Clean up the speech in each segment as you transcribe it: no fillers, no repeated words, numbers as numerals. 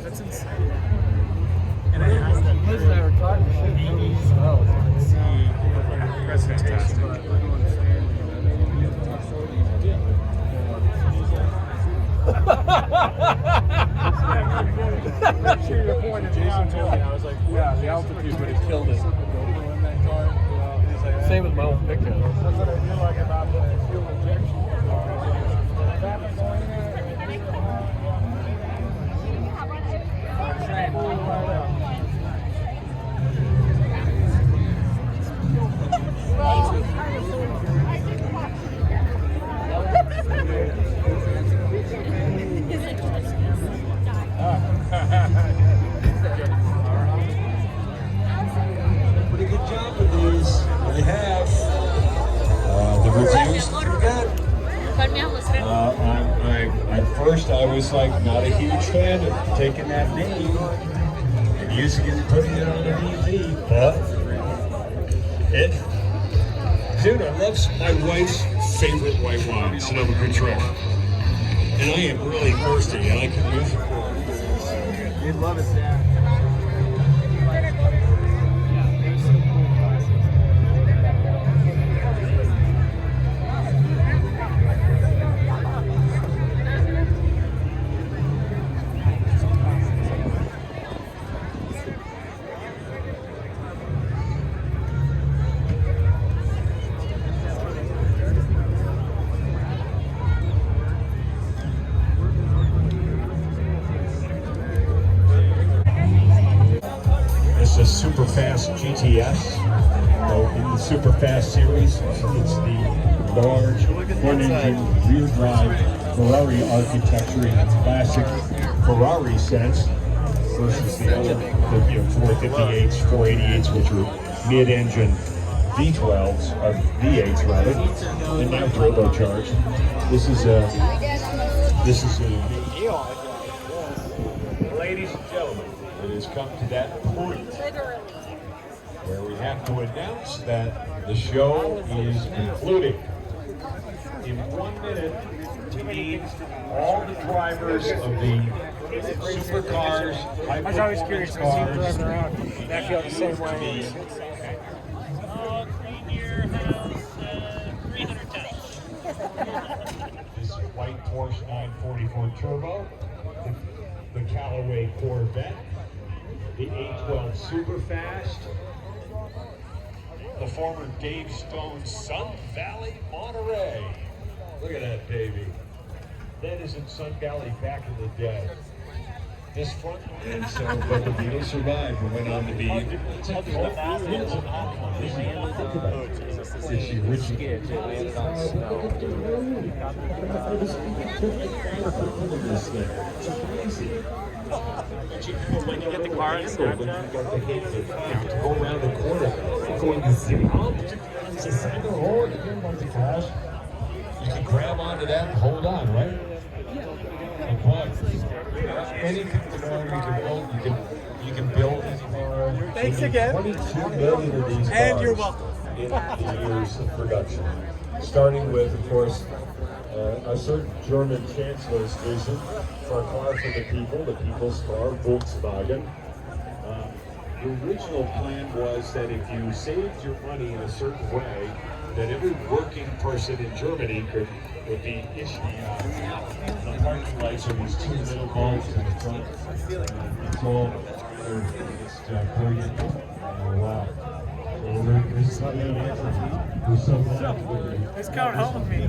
That's insane. And it has that presentation. Jason told me, I was like, yeah, the altitude would have killed it. Same with my old pickup. That's what I do like about the fuel injection. Pretty good job with these. They have. The reviews are good. At first I was like not a huge fan of taking that name and using it and putting it on the EV, but dude, I love my wife's favorite white wine, Sonoma Couture. And I am really thirsty and I can use it. You'd love it, Dad. It's a super fast GTS. So in the super fast series, it's the large front-engine rear drive Ferrari architecture in classic Ferrari sense versus the other 458s, 488s, which are mid-engine V12s, or V8s rather, and now turbocharged. This is a ladies and gentlemen, it has come to that point where we have to announce that the show is concluding. In 1 minute, we need all the drivers of the supercars, I was always curious because you driving around. I feel the same way. This white Porsche 944 Turbo, the Callaway Corvette, the 812 Superfast, the former Dave Stone Sun Valley Monterey. Look at that baby. That is in Sun Valley back in the day. This front end, so, but the Beatles survived and went on to be. Is she Richie? When you get the car in Snapchat, to go around the corner, going to zip it's a center hole, you get like the crash. You can grab onto that and hold on, right? And plug. Anything you can build any car. Thanks again. 22 million of these cars. And you're welcome. In the years of production. Starting with, of course, a certain German chancellor's vision for a car for the people, the people's car, Volkswagen. The original plan was that if you saved your money in a certain way, that every working person in Germany would be issued the parking lights are these two little bulbs in the front. It's all it's brilliant. Wow. He's coming home with me.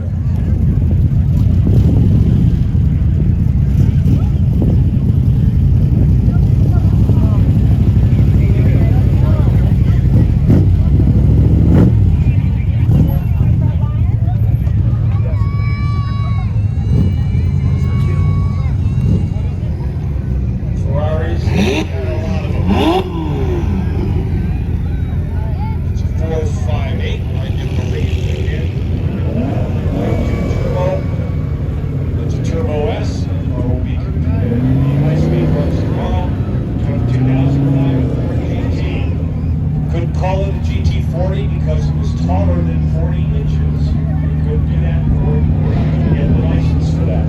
call it a GT40 because it was taller than 40 inches. You couldn't do that before you get the license for that.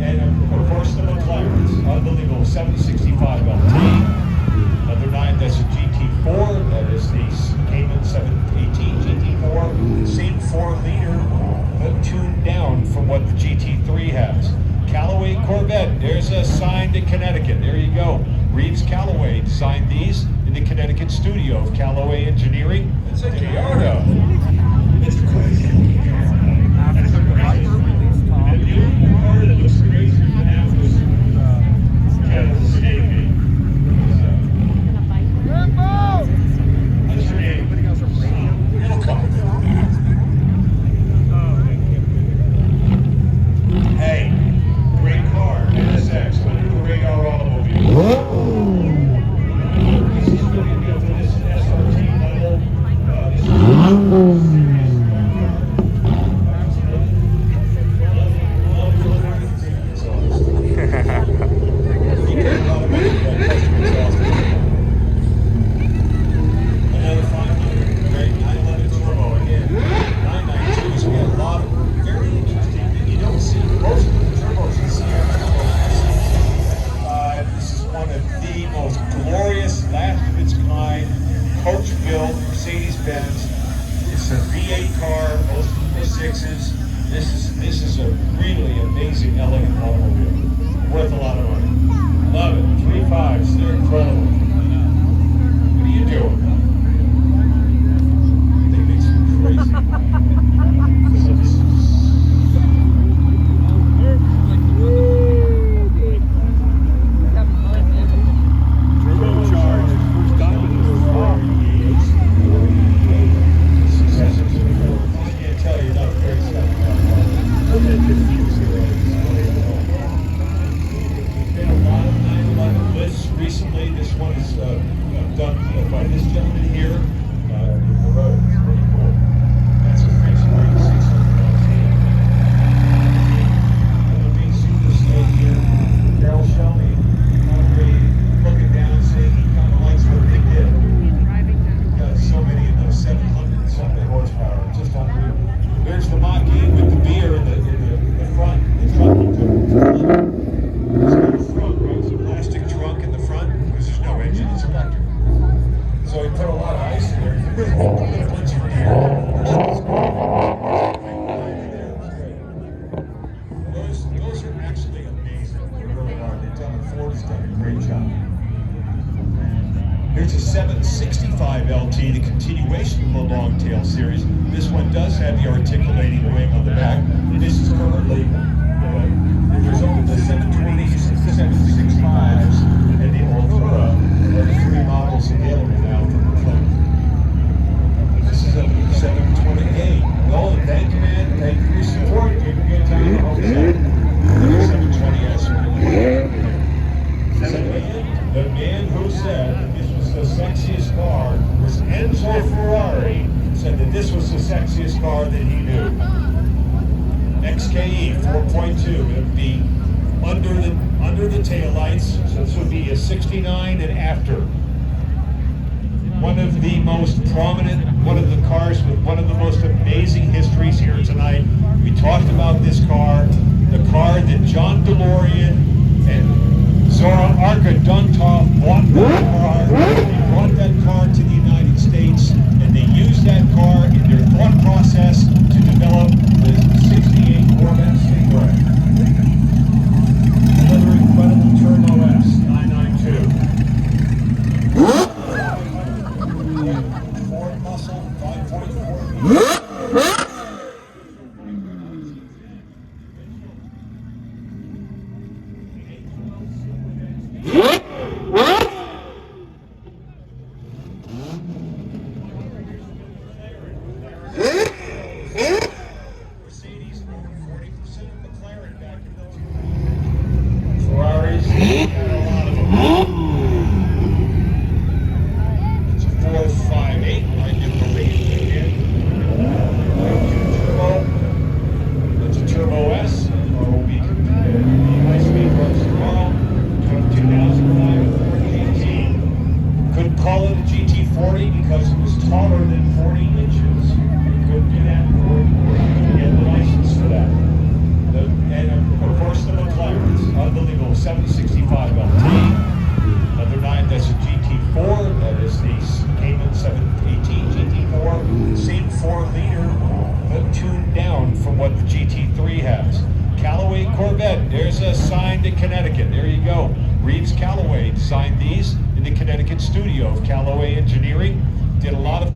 And of course the McLaren's, unbelievable, 765 LT. Another 9, that's a GT4, that is the Cayman 718 GT4. Same 4-liter, but tuned down from what the GT3 has. Callaway Corvette, there's a signed in Connecticut, there you go. Reeves Callaway signed these in the Connecticut studio of Callaway Engineering. It's a Toyota. It's crazy. That's a crazy. And the only car that looks crazier than that was Kansas City. What's your name? It'll come. Hey, great car, NSX, under the radar automobile. This is going to be up to this SRT level. This is another 500, great 911 turbo again. 992s, we have a lot of very interesting that you don't see. Most of the turbos you see are this is one of the most glorious, last of its kind, coach built Mercedes-Benz. It's a V8 car, most of them are 6s. This is a really amazing, elegant automobile. Worth a lot of money. Love it. 3 5s, they're incredible. What are you doing? They make me crazy. Turbocharged. First time in this car. I can't tell you enough great stuff. Been a lot of 911 lists recently. This one is done by this gentleman here. The road. It's pretty cool. That's a French 616. The big superstar here, Carol Shelby, probably looking down saying he kind of likes what they did. Got so many of those 700 something horsepower, just unreal. There's the Mach-E with the beer in the front. The trunk he took. It's got a front, right? It's a plastic trunk in the front because there's no engine, it's electric. So he put a lot of ice in there. He put a bunch of beer. Those are actually amazing. They really are. They've done, Ford's done a great job. Here's a 765 LT, the continuation of the long tail series. This one does have the articulating wing on the back. This is currently, there's only the 720s, 765s, and the Ultra. There are 3 models available now from the phone. This is a 728. Nolan, thank you, man. Thank you for your support. Give me a good time. Hope so. 720S. The man who said that this was the sexiest car was Enzo Ferrari, said that this was the sexiest car that he knew. XKE 4.2, it would be under the taillights, so this would be a 69 and after. One of the most prominent, one of the cars with one of the most amazing histories here tonight. We talked about this car, the car that John DeLorean and Zora Arca Duntov bought that car. They brought that car to the United States, and they used that car in their thought process to develop the 68 Corvette Stingray. Another incredible Turbo S 992. Ford Muscle 5.4. 40 because it was taller than 40 inches. You couldn't do that. You get the license for that. And of course the McLarens, unbelievable 765 LT. Another 9, that's a GT4. That is the Cayman 718 GT4. Same 4-liter, but tuned down from what the GT3 has. Callaway Corvette, there's a signed in Connecticut. There you go. Reeves Callaway signed these in the Connecticut studio of Callaway Engineering. Did a lot of